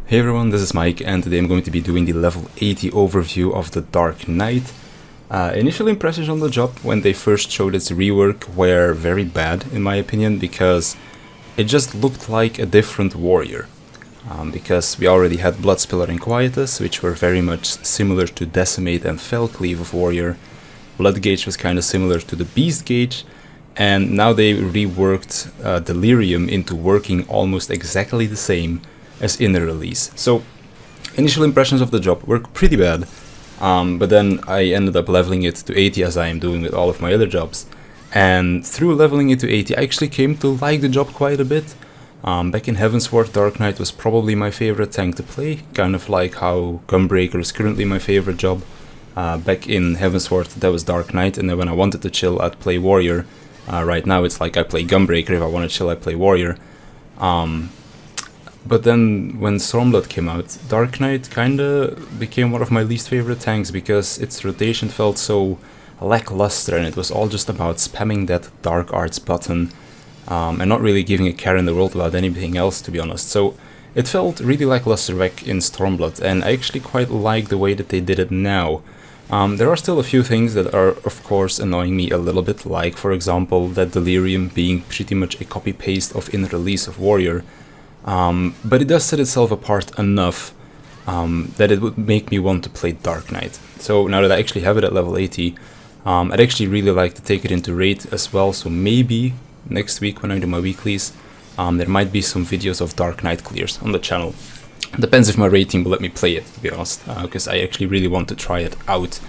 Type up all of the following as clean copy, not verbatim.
Hey everyone, this is Mike, and today I'm going to be doing the level 80 overview of the Dark Knight. Initial impressions on the job when they first showed its rework were very bad in my opinion, because it just looked like a different warrior. Because we already had Bloodspiller and Quietus, which were very much similar to Decimate and Fellcleave of Warrior. Blood Gauge was kind of similar to the Beast Gauge, and now they reworked Lyrium into working almost exactly the same as in the release. So initial impressions of the job were pretty bad, but then I ended up leveling it to 80 as I am doing with all of my other jobs, and through leveling it to 80 I actually came to like the job quite a bit. Back in Heavensward, Dark Knight was probably my favorite tank to play, kind of like how Gunbreaker is currently my favorite job. Back in Heavensward that was Dark Knight, and then when I wanted to chill I'd play Warrior. Right now it's like I play Gunbreaker, if I want to chill I play Warrior. But then when Stormblood came out, Dark Knight kinda became one of my least favorite tanks because its rotation felt so lackluster and it was all just about spamming that Dark Arts button and not really giving a care in the world about anything else, to be honest. So it felt really lackluster back in Stormblood, and I actually quite like the way that they did it now. There are still a few things that are of course annoying me a little bit, like for example that Delirium being pretty much a copy-paste of in-release of Warrior. But it does set itself apart enough that it would make me want to play Dark Knight. So now that I actually have it at level 80, I'd actually really like to take it into raid as well, so maybe next week when I do my weeklies, there might be some videos of Dark Knight clears on the channel. Depends if my raid team will let me play it, to be honest, because I actually really want to try it out.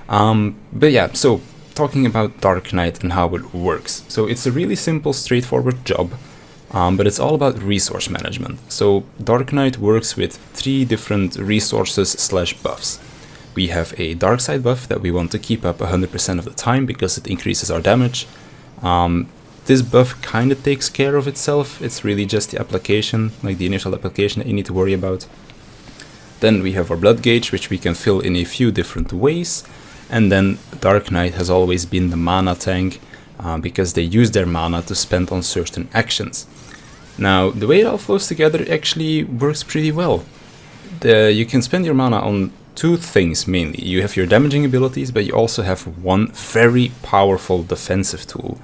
But yeah, so talking about Dark Knight and how it works. So it's a really simple, straightforward job. But it's all about resource management. So Dark Knight works with 3 different resources / buffs. We have a dark side buff that we want to keep up 100% of the time because it increases our damage. This buff kind of takes care of itself. It's really just the application, like the initial application, that you need to worry about. Then we have our blood gauge, which we can fill in a few different ways. And then Dark Knight has always been the mana tank, because they use their mana to spend on certain actions. Now, the way it all flows together actually works pretty well. You can spend your mana on 2 things mainly. You have your damaging abilities, but you also have one very powerful defensive tool.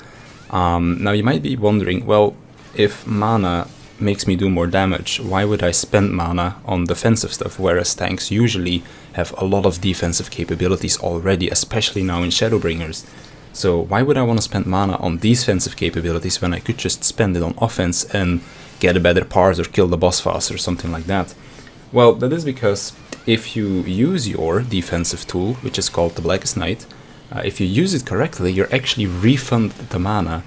Now, you might be wondering, well, if mana makes me do more damage, why would I spend mana on defensive stuff, whereas tanks usually have a lot of defensive capabilities already, especially now in Shadowbringers. So why would I want to spend mana on defensive capabilities when I could just spend it on offense and get a better part or kill the boss faster or something like that? Well, that is because if you use your defensive tool, which is called the Blackest Night, if you use it correctly, you're actually refunded the mana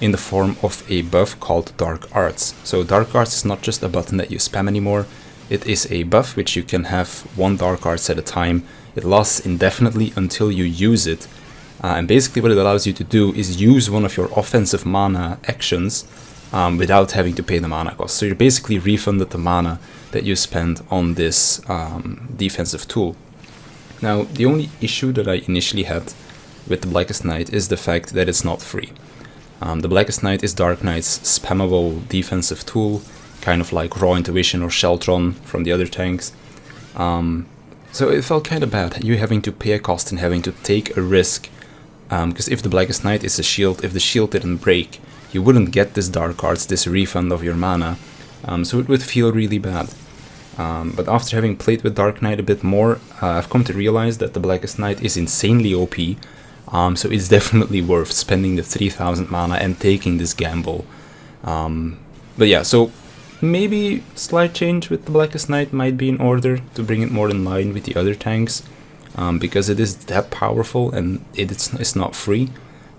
in the form of a buff called Dark Arts. So Dark Arts is not just a button that you spam anymore, it is a buff which you can have 1 Dark Arts at a time. It lasts indefinitely until you use it. And basically what it allows you to do is use one of your offensive mana actions without having to pay the mana cost. So you're basically refunded the mana that you spend on this defensive tool. Now, the only issue that I initially had with the Blackest Night is the fact that it's not free. The Blackest Night is Dark Knight's spammable defensive tool, kind of like Raw Intuition or Sheltron from the other tanks. So it felt kind of bad, you having to pay a cost and having to take a risk. Because if the Blackest Night is a shield, if the shield didn't break, you wouldn't get this Dark Arts, this refund of your mana, so it would feel really bad. But after having played with Dark Knight a bit more, I've come to realize that the Blackest Night is insanely OP, so it's definitely worth spending the 3000 mana and taking this gamble. But yeah, so maybe slight change with the Blackest Night might be in order to bring it more in line with the other tanks. Because it is that powerful and it's not free.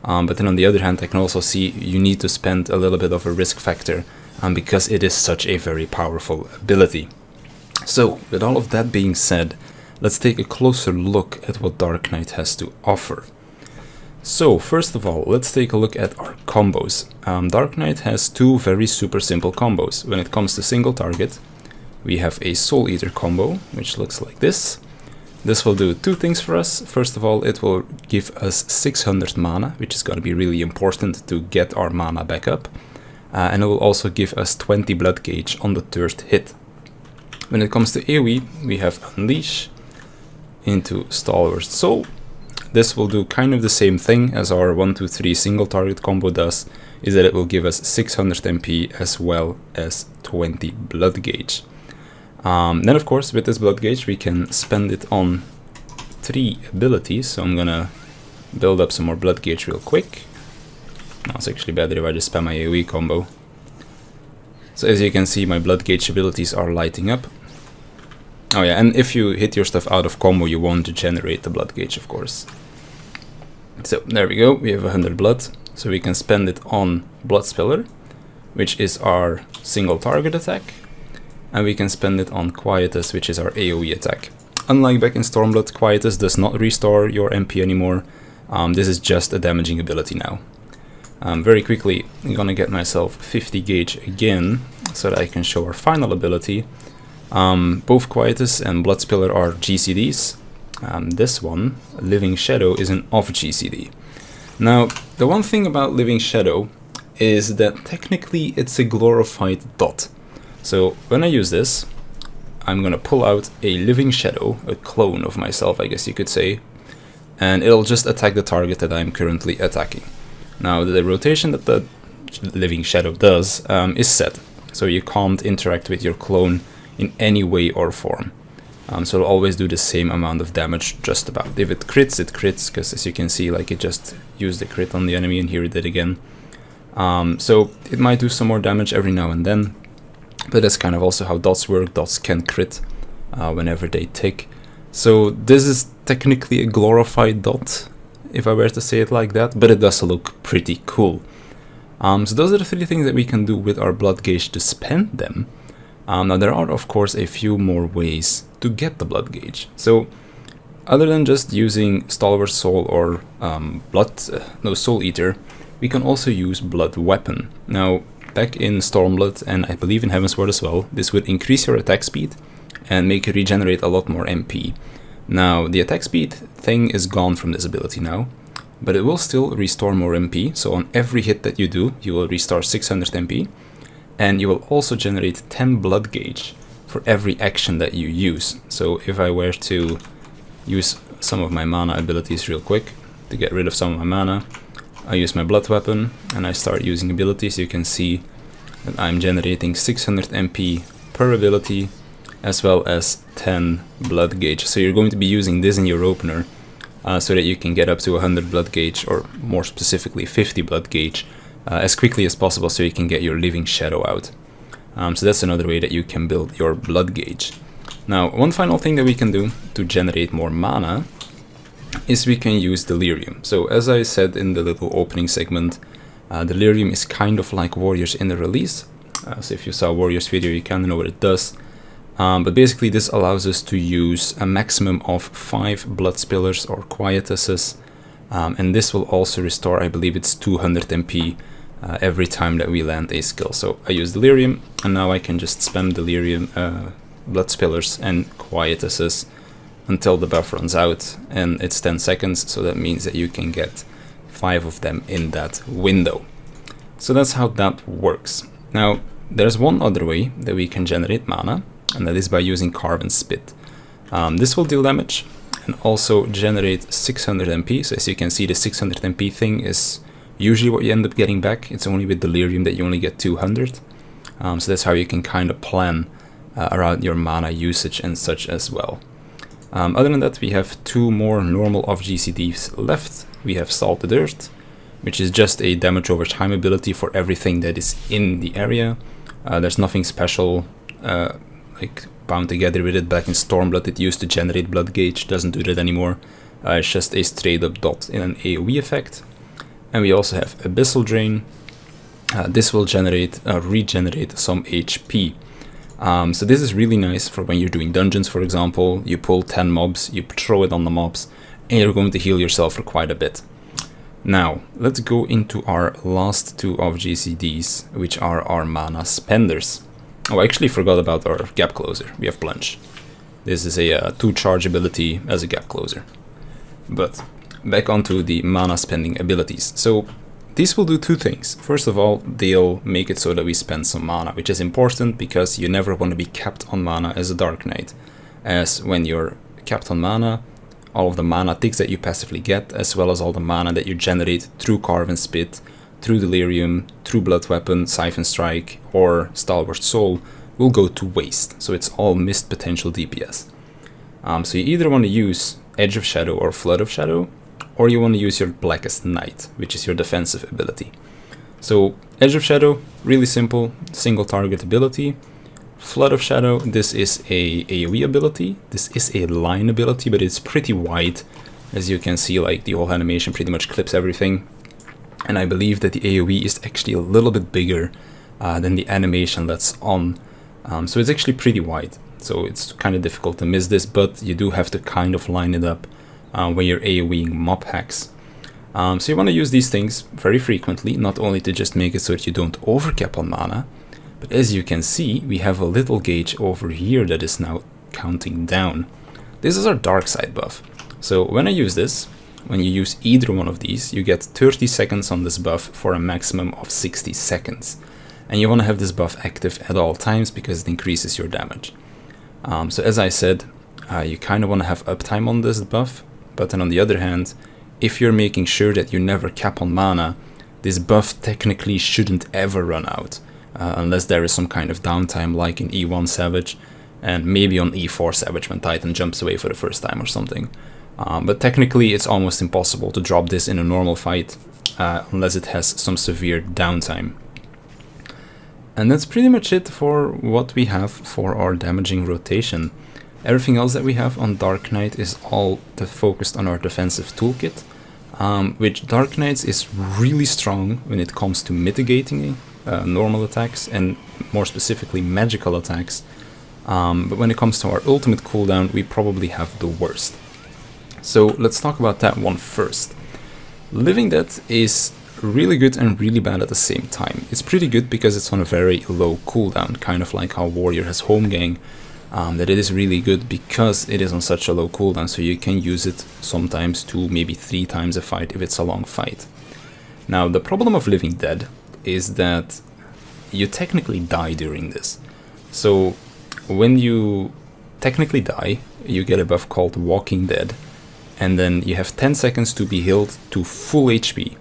But then on the other hand, I can also see you need to spend a little bit of a risk factor because it is such a very powerful ability. So, with all of that being said, let's take a closer look at what Dark Knight has to offer. So, first of all, let's take a look at our combos. Dark Knight has 2 very super simple combos. When it comes to single target, we have a Soul Eater combo, which looks like this. This will do 2 things for us. First of all, it will give us 600 mana, which is going to be really important to get our mana back up. And it will also give us 20 blood gauge on the 3rd hit. When it comes to AoE, we have Unleash into Stalwart Soul. This will do kind of the same thing as our 1, 2, 3 single target combo does, is that it will give us 600 MP as well as 20 blood gauge. Then of course with this blood gauge we can spend it on 3 abilities, so I'm gonna build up some more blood gauge real quick. Now it's actually better if I just spam my AoE combo. So as you can see, my blood gauge abilities are lighting up. Oh yeah, and if you hit your stuff out of combo, you want to generate the blood gauge, of course. So there we go, we have 100 blood, so we can spend it on Blood Spiller, which is our single target attack, and we can spend it on Quietus, which is our AoE attack. Unlike back in Stormblood, Quietus does not restore your MP anymore. This is just a damaging ability now. Very quickly, I'm gonna get myself 50 gauge again, so that I can show our final ability. Both Quietus and Blood Spiller are GCDs. This one, Living Shadow, is an off GCD. Now, the one thing about Living Shadow is that technically it's a glorified dot. So when I use this, I'm gonna pull out a Living Shadow, a clone of myself, I guess you could say, and it'll just attack the target that I'm currently attacking. Now, the rotation that the Living Shadow does is set, so you can't interact with your clone in any way or form. So it'll always do the same amount of damage, just about. If it crits, because as you can see, like, it just used the crit on the enemy, and here it did again. So it might do some more damage every now and then, but that's kind of also how dots work. Dots can crit whenever they tick. So this is technically a glorified dot, if I were to say it like that, but it does look pretty cool. So those are the 3 things that we can do with our blood gauge to spend them. Now there are of course a few more ways to get the blood gauge. So other than just using Stalwart Soul or Soul Eater, we can also use Blood Weapon. Now back in Stormblood, and I believe in Heavensward as well, this would increase your attack speed and make you regenerate a lot more MP. Now the attack speed thing is gone from this ability now, but it will still restore more MP, so on every hit that you do, you will restore 600 MP, and you will also generate 10 blood gauge for every action that you use. So if I were to use some of my mana abilities real quick to get rid of some of my mana, I use my blood weapon and I start using abilities. You can see that I'm generating 600 MP per ability as well as 10 blood gauge. So you're going to be using this in your opener so that you can get up to 100 blood gauge, or more specifically 50 blood gauge, as quickly as possible, so you can get your Living Shadow out. So that's another way that you can build your blood gauge. Now, one final thing that we can do to generate more mana is we can use Delirium. So as I said in the little opening segment, Delirium is kind of like Warriors in the release. So if you saw Warriors video, you kind of know what it does. But basically this allows us to use a maximum of 5 Blood Spillers or Quietuses, and this will also restore, I believe it's 200 MP every time that we land a skill. So I use Delirium, and now I can just spam Delirium, Blood Spillers and Quietuses until the buff runs out, and it's 10 seconds, so that means that you can get 5 of them in that window. So that's how that works. Now, there's one other way that we can generate mana, and that is by using Carbon Spit. This will deal damage and also generate 600 MP. So as you can see, the 600 MP thing is usually what you end up getting back. It's only with Delirium that you only get 200. So that's how you can kind of plan around your mana usage and such as well. Other than that, we have 2 more normal off GCDs left. We have Salted Earth, which is just a damage over time ability for everything that is in the area. There's nothing special like bound together with it. Back in Stormblood it used to generate blood gauge, doesn't do that anymore. It's just a straight up dot in an AoE effect. And we also have Bissell Drain. This will regenerate some HP. So this is really nice for when you're doing dungeons, for example. You pull 10 mobs, you throw it on the mobs, and you're going to heal yourself for quite a bit. Now, let's go into our last 2 of GCDs, which are our mana spenders. Oh, I actually forgot about our gap closer. We have Plunge. This is a 2 charge ability as a gap closer. But back onto the mana spending abilities. So these will do two things. First of all, they'll make it so that we spend some mana, which is important because you never want to be capped on mana as a Dark Knight. As when you're capped on mana, all of the mana ticks that you passively get, as well as all the mana that you generate through Carve and Spit, through Delirium, through Blood Weapon, Siphon Strike, or Stalwart Soul, will go to waste. So it's all missed potential DPS. So you either want to use Edge of Shadow or Flood of Shadow, or you want to use your Blackest Night, which is your defensive ability. So Edge of Shadow, really simple, single target ability. Flood of Shadow, this is a AoE ability. This is a line ability, but it's pretty wide. As you can see, like the whole animation pretty much clips everything. And I believe that the AoE is actually a little bit bigger than the animation that's on. So it's actually pretty wide. So it's kind of difficult to miss this, but you do have to kind of line it up when you're AoEing mob hacks. So you want to use these things very frequently, not only to just make it so that you don't overcap on mana, but as you can see, we have a little gauge over here that is now counting down. This is our dark side buff. So when I use this, when you use either one of these, you get 30 seconds on this buff for a maximum of 60 seconds. And you want to have this buff active at all times because it increases your damage. So as I said, you kind of want to have uptime on this buff, but then on the other hand, if you're making sure that you never cap on mana, this buff technically shouldn't ever run out, unless there is some kind of downtime like in E1 Savage, and maybe on E4 Savage when Titan jumps away for the first time or something. But technically it's almost impossible to drop this in a normal fight, unless it has some severe downtime. And that's pretty much it for what we have for our damaging rotation. Everything else that we have on Dark Knight is all focused on our defensive toolkit, which Dark Knights is really strong when it comes to mitigating normal attacks and more specifically magical attacks. But when it comes to our ultimate cooldown, we probably have the worst. So let's talk about that one first. Living Dead is really good and really bad at the same time. It's pretty good because it's on a very low cooldown, kind of like how Warrior has Home Gang, that it is really good because it is on such a low cooldown, so you can use it sometimes 2, maybe 3 times a fight if it's a long fight. Now the problem of Living Dead is that you technically die during this. So when you technically die, you get a buff called Walking Dead, and then you have 10 seconds to be healed to full HP.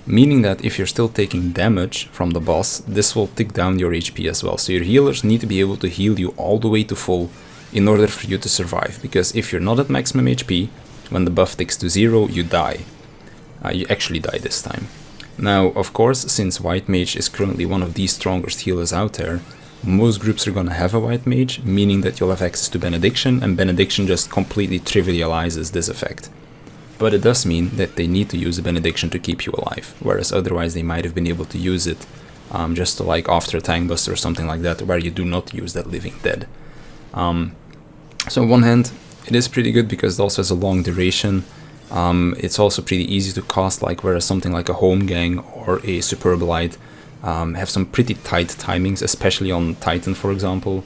Meaning that if you're still taking damage from the boss, this will tick down your HP as well. So your healers need to be able to heal you all the way to full in order for you to survive. Because if you're not at maximum HP, when the buff ticks to 0, you die. You actually die this time. Now, of course, since White Mage is currently one of the strongest healers out there, most groups are gonna have a White Mage, meaning that you'll have access to Benediction, and Benediction just completely trivializes this effect. But it does mean that they need to use a Benediction to keep you alive, whereas otherwise they might have been able to use it just to, like after a Tank Buster or something like that, where you do not use that Living Dead. So on one hand, it is pretty good because it also has a long duration. It's also pretty easy to cast, like whereas something like a Home Gang or a Superb Light have some pretty tight timings, especially on Titan, for example.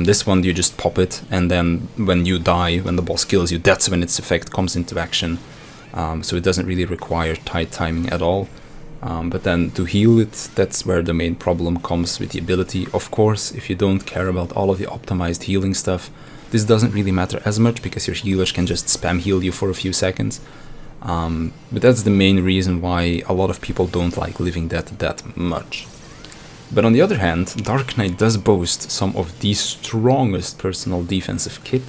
This one you just pop it, and then when you die, when the boss kills you, that's when its effect comes into action. So it doesn't really require tight timing at all. But then to heal it, that's where the main problem comes with the ability. Of course, if you don't care about all of the optimized healing stuff, this doesn't really matter as much because your healers can just spam heal you for a few seconds. But that's the main reason why a lot of people don't like Living Dead that much. But on the other hand, Dark Knight does boast some of the strongest personal defensive kit.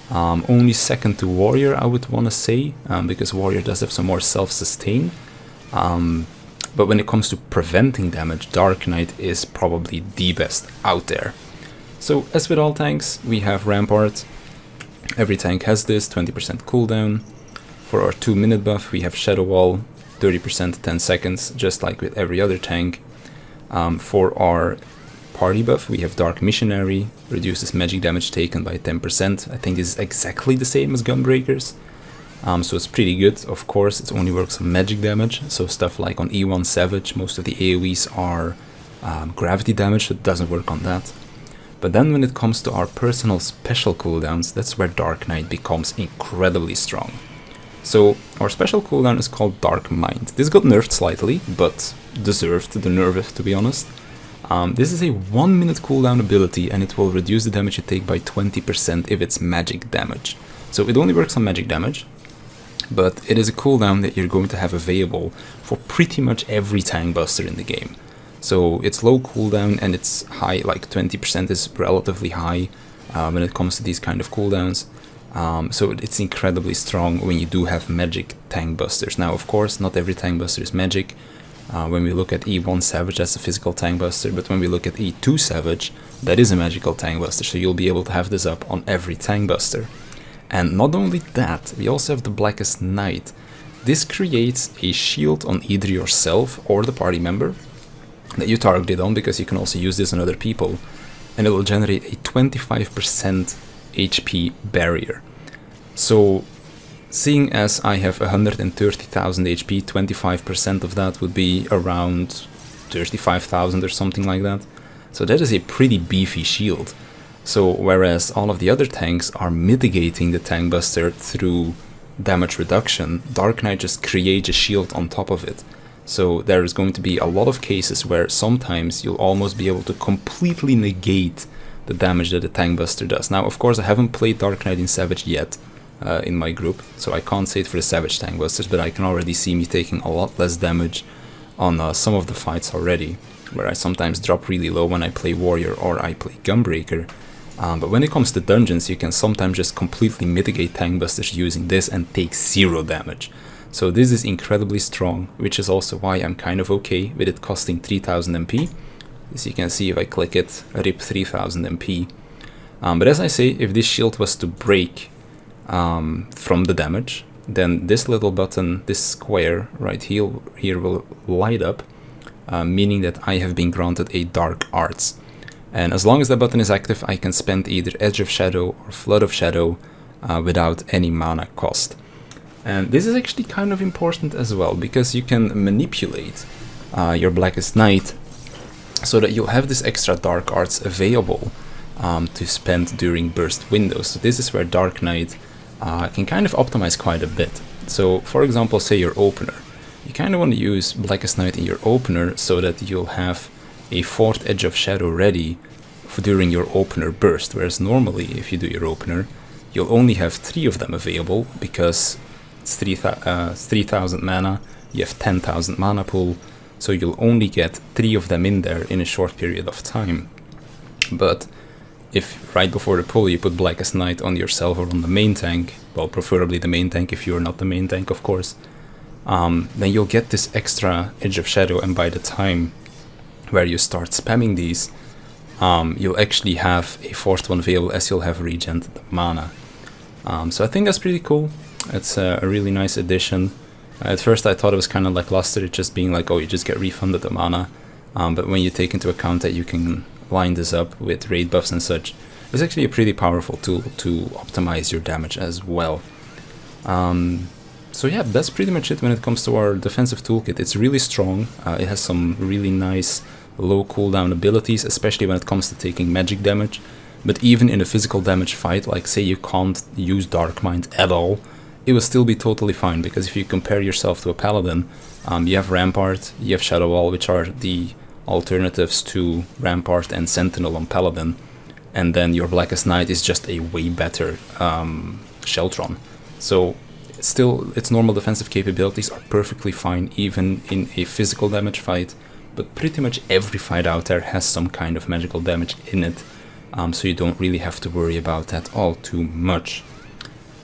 Only second to Warrior, I would want to say, because Warrior does have some more self-sustain. But when it comes to preventing damage, Dark Knight is probably the best out there. So as with all tanks, we have Rampart. Every tank has this, 20% cooldown. For our 2-minute buff, we have Shadow Wall, 30% 10 seconds, just like with every other tank. For our party buff, we have Dark Missionary, reduces magic damage taken by 10%. I think this is exactly the same as Gunbreakers. So it's pretty good. Of course, it only works on magic damage, so stuff like on E1 Savage, most of the AoEs are gravity damage, so it doesn't work on that. But then when it comes to our personal special cooldowns, that's where Dark Knight becomes incredibly strong. So our special cooldown is called Dark Mind. This got nerfed slightly, but deserved the nerf, to be honest. This is a 1 minute cooldown ability, and it will reduce the damage you take by 20% if it's magic damage. So it only works on magic damage, but it is a cooldown that you're going to have available for pretty much every tank buster in the game. So it's low cooldown and it's high, like 20% is relatively high when it comes to these kind of cooldowns. So it's incredibly strong when you do have magic tank busters. Now, of course, not every tank buster is magic. When we look at E1 Savage, that's a physical tank buster, but when we look at E2 Savage, that is a magical tank buster, so you'll be able to have this up on every tank buster. And not only that, we also have the Blackest Night. This creates a shield on either yourself or the party member that you targeted on, because you can also use this on other people, and it will generate a 25% HP barrier. So, seeing as I have 130,000 HP, 25% of that would be around 35,000 or something like that. So that is a pretty beefy shield. So whereas all of the other tanks are mitigating the tank buster through damage reduction, Dark Knight just creates a shield on top of it. So there is going to be a lot of cases where sometimes you'll almost be able to completely negate the damage that the tank buster does. Now, of course, I haven't played Dark Knight in Savage yet in my group, so I can't say it for the Savage tank busters, but I can already see me taking a lot less damage on some of the fights already, where I sometimes drop really low when I play Warrior or I play Gunbreaker. But when it comes to dungeons, you can sometimes just completely mitigate tank busters using this and take 0 damage. So this is incredibly strong, which is also why I'm kind of okay with it costing 3000 MP. As you can see, if I click it, rip 3000 MP. But as I say, if this shield was to break from the damage, then this little button, this square right here will light up, meaning that I have been granted a Dark Arts. And as long as that button is active, I can spend either Edge of Shadow or Flood of Shadow without any mana cost. And this is actually kind of important as well, because you can manipulate your Blackest Night so that you'll have this extra Dark Arts available to spend during burst windows. So this is where Dark Knight can kind of optimize quite a bit. So for example, say your opener. You kind of want to use Blackest Night in your opener so that you'll have a 4th Edge of Shadow ready during your opener burst, whereas normally if you do your opener, you'll only have 3 of them available because it's 3000 mana, you have 10,000 mana pool, so you'll only get 3 of them in there in a short period of time. But if right before the pull you put Blackest Night on yourself or on the main tank, well, preferably the main tank if you're not the main tank, of course, then you'll get this extra Edge of Shadow, and by the time where you start spamming these, you'll actually have a 4th one available, as you'll have regented the mana. So I think that's pretty cool. It's a really nice addition. At first I thought it was kind of lackluster, it just being like, oh, you just get refunded the mana. But when you take into account that you can line this up with raid buffs and such, it's actually a pretty powerful tool to optimize your damage as well. So yeah, that's pretty much it when it comes to our defensive toolkit. It's really strong, it has some really nice low cooldown abilities, especially when it comes to taking magic damage. But even in a physical damage fight, like say you can't use Dark Mind at all, it will still be totally fine, because if you compare yourself to a Paladin, you have Rampart, you have Shadow Wall, which are the alternatives to Rampart and Sentinel on Paladin, and then your Blackest Night is just a way better Sheltron. So still, its normal defensive capabilities are perfectly fine even in a physical damage fight, but pretty much every fight out there has some kind of magical damage in it, so you don't really have to worry about that all too much.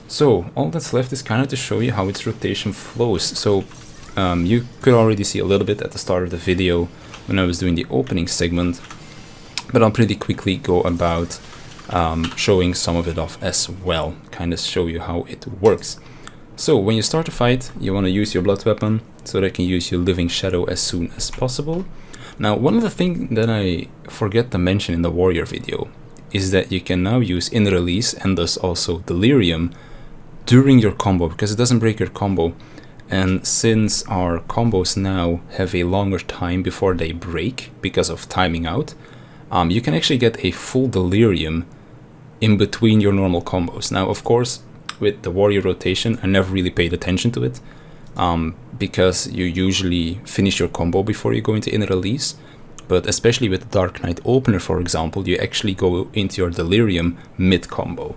So all that's left is kind of to show you how its rotation flows. So you could already see a little bit at the start of the video when I was doing the opening segment, but I'll pretty quickly go about showing some of it off as well, kind of show you how it works. So when you start a fight, you want to use your blood weapon so that you can use your Living Shadow as soon as possible. Now, one of the things that I forget to mention in the Warrior video is that you can now use In Release and thus also Delirium during your combo, because it doesn't break your combo. And since our combos now have a longer time before they break because of timing out, you can actually get a full Delirium in between your normal combos. Now, of course, with the warrior rotation, I never really paid attention to it, because you usually finish your combo before you go into inner release. But especially with the Dark Knight opener, for example, you actually go into your Delirium mid-combo.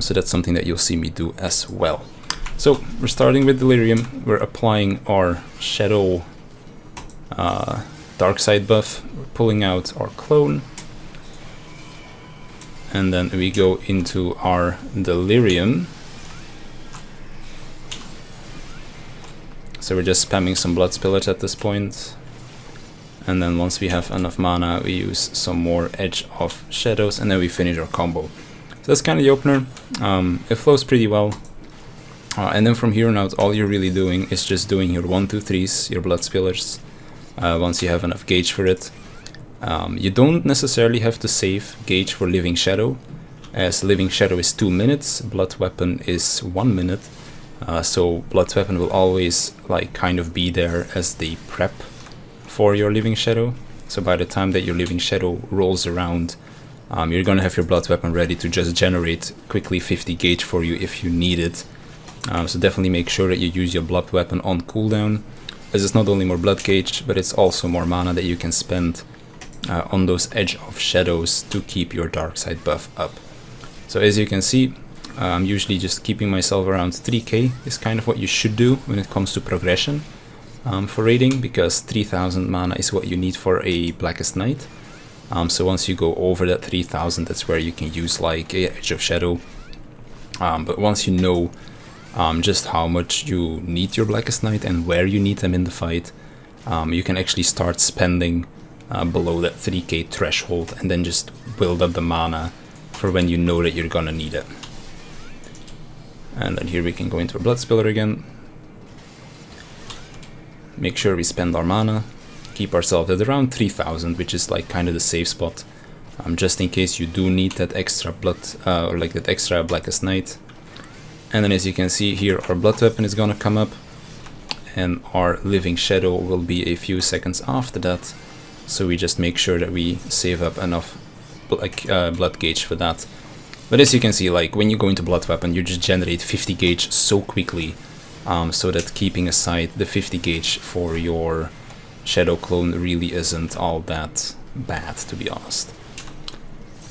So that's something that you'll see me do as well. So we're starting with Delirium. We're applying our Shadow Dark Side buff. We're pulling out our Clone. And then we go into our Delirium. So we're just spamming some Blood Spillage at this point. And then once we have enough mana, we use some more Edge of Shadows, and then we finish our combo. So that's kind of the opener. It flows pretty well. And then from here on out, all you're really doing is just doing your 1, 2, 3s, your Blood Spillers, once you have enough gauge for it. You don't necessarily have to save gauge for Living Shadow, as Living Shadow is 2 minutes, Blood Weapon is 1 minute. So Blood Weapon will always like kind of be there as the prep for your Living Shadow. So by the time that your Living Shadow rolls around, you're gonna have your Blood Weapon ready to just generate quickly 50 gauge for you if you need it. So definitely make sure that you use your Blood Weapon on cooldown, as it's not only more blood gauge, but it's also more mana that you can spend on those Edge of Shadows to keep your Dark Side buff up. So as you can see, I'm usually just keeping myself around 3k is kind of what you should do when it comes to progression. For raiding, because 3000 mana is what you need for a Blackest Night. So once you go over that 3000, that's where you can use like a Edge of Shadow. But once you know just how much you need your Blackest Night and where you need them in the fight, you can actually start spending below that 3k threshold, and then just build up the mana for when you know that you're gonna need it. And then here we can go into our Blood Spiller again. Make sure we spend our mana, keep ourselves at around 3000, which is like kind of the safe spot, just in case you do need that extra blood, or like that extra Blackest Night. And then as you can see here, our Blood Weapon is gonna come up, and our Living Shadow will be a few seconds after that. So we just make sure that we save up enough blood gauge for that. But as you can see, like when you go into Blood Weapon, you just generate 50 gauge so quickly. So that keeping aside the 50 gauge for your Shadow Clone really isn't all that bad, to be honest.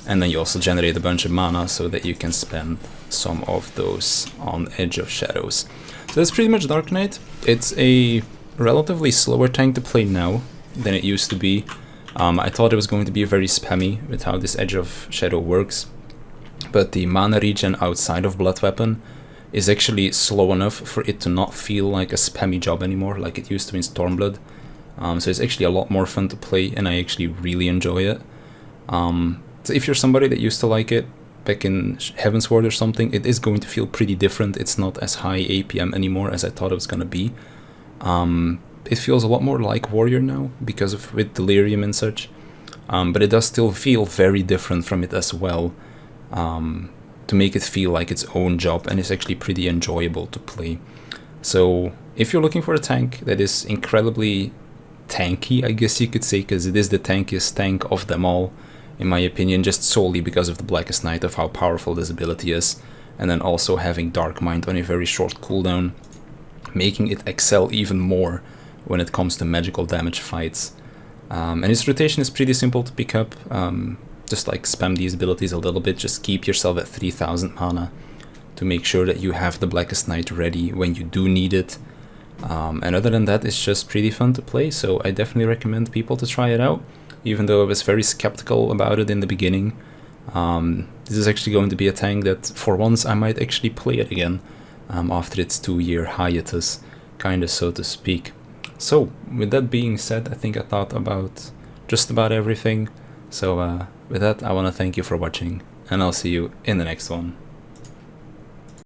And then you also generate a bunch of mana so that you can spend some of those on Edge of Shadows. So that's pretty much Dark Knight. It's a relatively slower tank to play now than it used to be. I thought it was going to be very spammy with how this Edge of Shadow works, but the mana regen outside of Blood Weapon is actually slow enough for it to not feel like a spammy job anymore like it used to in Stormblood. So it's actually a lot more fun to play, and I actually really enjoy it. So if you're somebody that used to like it back in Heavensward or something, it is going to feel pretty different. It's not as high APM anymore as I thought it was gonna be. It feels a lot more like Warrior now because of with Delirium and such, but it does still feel very different from it as well. To make it feel like its own job, and it's actually pretty enjoyable to play. So if you're looking for a tank that is incredibly tanky, I guess you could say, because it is the tankiest tank of them all, in my opinion, just solely because of the Blackest Night, of how powerful this ability is, and then also having Dark Mind on a very short cooldown, making it excel even more when it comes to magical damage fights. And its rotation is pretty simple to pick up. Just like spam these abilities a little bit, just keep yourself at 3000 mana to make sure that you have the Blackest Night ready when you do need it. And other than that, it's just pretty fun to play, so I definitely recommend people to try it out, even though I was very skeptical about it in the beginning. This is actually going to be a tank that for once I might actually play it again, after its 2-year hiatus, kinda so to speak. So with that being said, I think I thought about just about everything. So with that, I want to thank you for watching, and I'll see you in the next one.